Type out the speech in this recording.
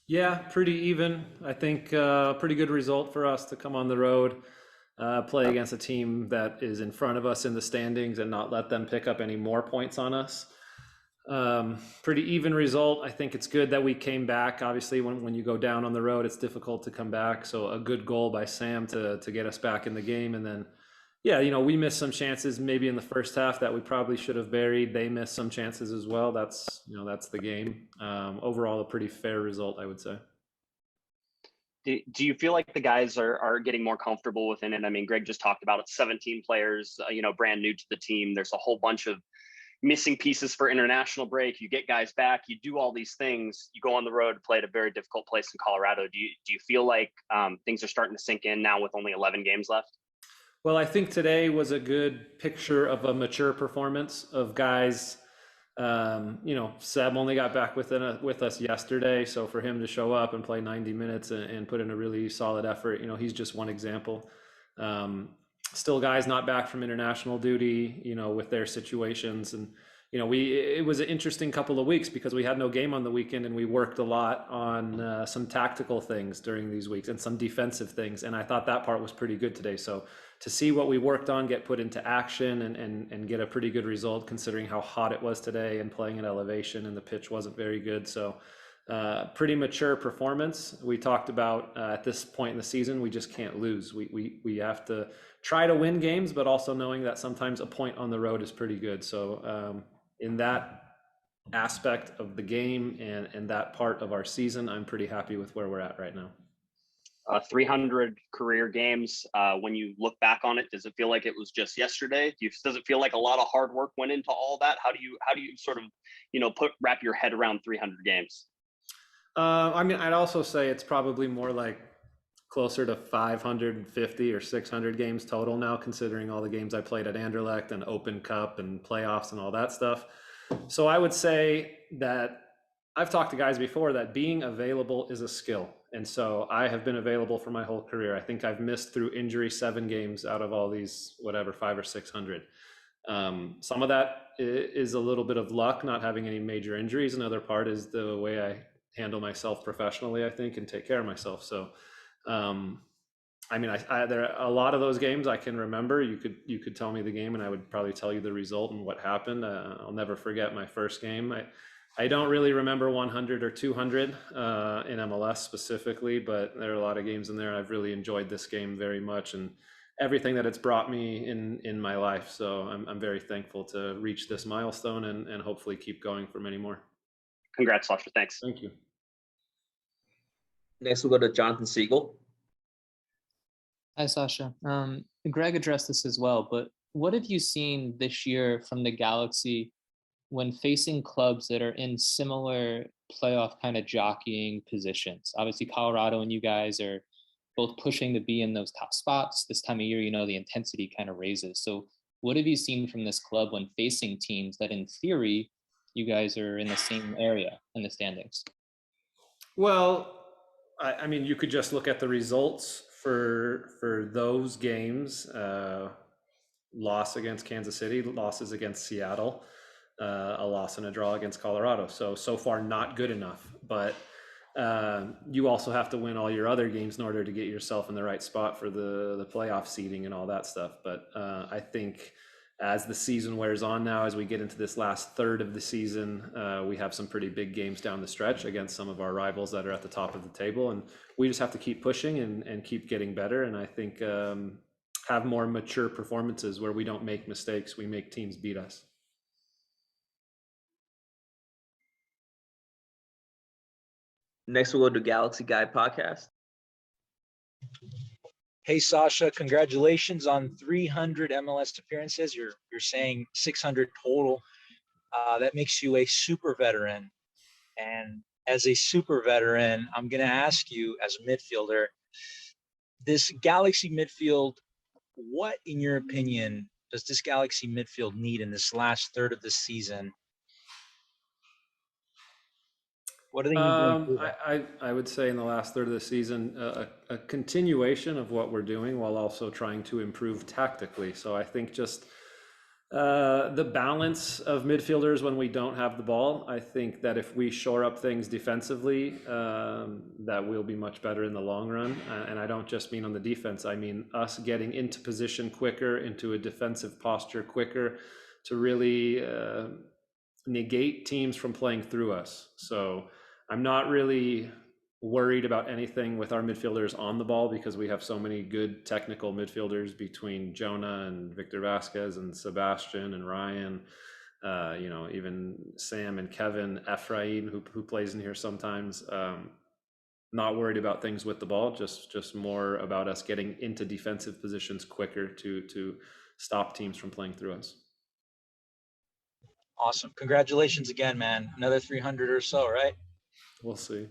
Yeah, pretty even. I think pretty good result for us to come on the road, play against a team that is in front of us in the standings and not let them pick up any more points on us. Pretty even result. I think it's good that we came back. Obviously, when you go down on the road, it's difficult to come back. So a good goal by Sam to get us back in the game. And then, yeah, we missed some chances maybe in the first half that we probably should have buried. They missed some chances as well. That's the game. Overall, a pretty fair result, I would say. Do you feel like the guys are getting more comfortable within it? I mean, Greg just talked about it, 17 players, brand new to the team. There's a whole bunch of missing pieces for international break. You get guys back, you do all these things, you go on the road, play at a very difficult place in Colorado. Do you feel like things are starting to sink in now with only 11 games left? Well, I think today was a good picture of a mature performance of guys. Seb only got back with us yesterday, so for him to show up and play 90 minutes and put in a really solid effort, he's just one example. Um, Still, guys not back from international duty, with their situations, and it was an interesting couple of weeks because we had no game on the weekend and we worked a lot on some tactical things during these weeks and some defensive things, and I thought that part was pretty good today. So to see what we worked on get put into action and get a pretty good result considering how hot it was today and playing at elevation and the pitch wasn't very good. So pretty mature performance. We talked about at this point in the season, we just can't lose. We have to try to win games, but also knowing that sometimes a point on the road is pretty good. So in that aspect of the game and that part of our season, I'm pretty happy with where we're at right now. 300 career games. When you look back on it, does it feel like it was just yesterday? Does it feel like a lot of hard work went into all that? How do you sort of, wrap your head around 300 games? I mean, I'd also say it's probably more like closer to 550 or 600 games total now, considering all the games I played at Anderlecht and Open Cup and playoffs and all that stuff. So I would say that I've talked to guys before that being available is a skill. And so I have been available for my whole career. I think I've missed through injury 7 games out of all these, whatever, 5 or 600. Some of that is a little bit of luck, not having any major injuries. Another part is the way I handle myself professionally, I think, and take care of myself. So, I mean, there are a lot of those games I can remember. You could tell me the game, and I would probably tell you the result and what happened. I'll never forget my first game. I don't really remember 100 or 200 in MLS specifically, but there are a lot of games in there. I've really enjoyed this game very much and everything that it's brought me in my life. So I'm very thankful to reach this milestone and hopefully keep going for many more. Congrats, Sacha. Thanks. Thank you. Next, we'll go to Jonathan Siegel. Hi, Sacha. Greg addressed this as well, but what have you seen this year from the Galaxy when facing clubs that are in similar playoff kind of jockeying positions? Obviously, Colorado and you guys are both pushing to be in those top spots. This time of year, the intensity kind of raises. So what have you seen from this club when facing teams that in theory, you guys are in the same area in the standings? Well, I mean, you could just look at the results for those games. Loss against Kansas City, losses against Seattle, a loss and a draw against Colorado. So far, not good enough. But you also have to win all your other games in order to get yourself in the right spot for the playoff seeding and all that stuff. But I think as the season wears on now, as we get into this last third of the season, we have some pretty big games down the stretch against some of our rivals that are at the top of the table. And we just have to keep pushing and keep getting better. And I think have more mature performances where we don't make mistakes. We make teams beat us. Next, we'll go to Galaxy Guy Podcast. Hey, Sacha, congratulations on 300 MLS appearances. You're saying 600 total. That makes you a super veteran. And as a super veteran, I'm going to ask you as a midfielder, this Galaxy midfield, what, in your opinion, does this Galaxy midfield need in this last third of the season? What do they need? I would say in the last third of the season, a continuation of what we're doing while also trying to improve tactically. So I think just The balance of midfielders when we don't have the ball. I think that if we shore up things defensively, that we'll be much better in the long run. And I don't just mean on the defense. I mean us getting into position quicker, into a defensive posture quicker, to really negate teams from playing through us. So I'm not really worried about anything with our midfielders on the ball because we have so many good technical midfielders between Jonah and Victor Vasquez and Sebastian and Ryan, you know, even Sam and Kevin, Ephraim, who plays in here sometimes. Not worried about things with the ball, just more about us getting into defensive positions quicker to stop teams from playing through us. Awesome. Congratulations again, man. Another 300 or so, right? We'll see.